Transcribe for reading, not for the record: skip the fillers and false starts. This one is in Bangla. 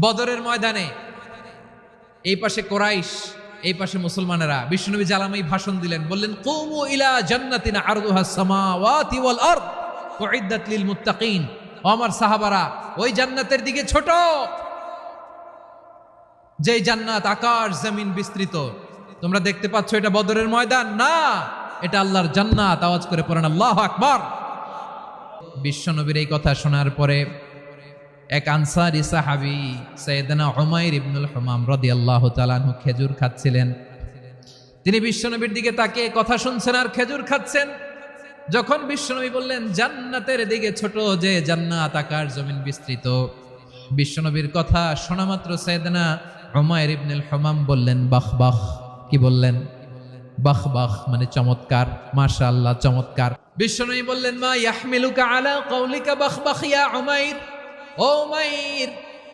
বদরের ময়দানে এই পাশে কোরাইশ, এই পাশে মুসলমানেরা। বিশ্বনবী জালামাই ভাষণ দিলেন, বললেন কুমু ইলা জান্নাতিন আরদুহাস সামাওয়াতি ওয়াল আরদ উইদ্দাত লিল মুত্তাকিন। ও আমার সাহাবারা, ওই জান্নাতের দিকে ছোট, যে জান্নাত আকাশ জমিন বিস্তৃত। তোমরা দেখতে পাচ্ছ এটা বদরের ময়দান না, এটা আল্লাহর জান্নাত। আওয়াজ করে পড়েন আল্লাহু আকবার। বিশ্বনবীর এই কথা শোনার পরে এক আনসারী সাহাবী সাইয়েদনা উমাইর ইবনুল হুমাম রাদিয়াল্লাহু তাআলা আনহু খেজুর খাচ্ছিলেন। তিনি বিশ্বনবীর দিকে তাকিয়ে কথা শুনছেন আর খেজুর খাচ্ছেন। যখন বিশ্বনবী বললেন জান্নাতের দিকে ছোট, যে জান্নাত আকাশ জমিন বিস্তৃত, বিশ্বনবীর কথা শোনা মাত্র সাইয়েদনা উমাইর ইবনুল হুমাম বললেন বাহ বাহ। কি বললেন? বাহ বাহ মানে চমৎকার, মাশাআল্লাহ চমৎকার। বিশ্বনবী বললেন মা ইয়াহমিলুকা আলা কওলিকা বাহ বাহ ইয়া উমাইর। ও উমাইর,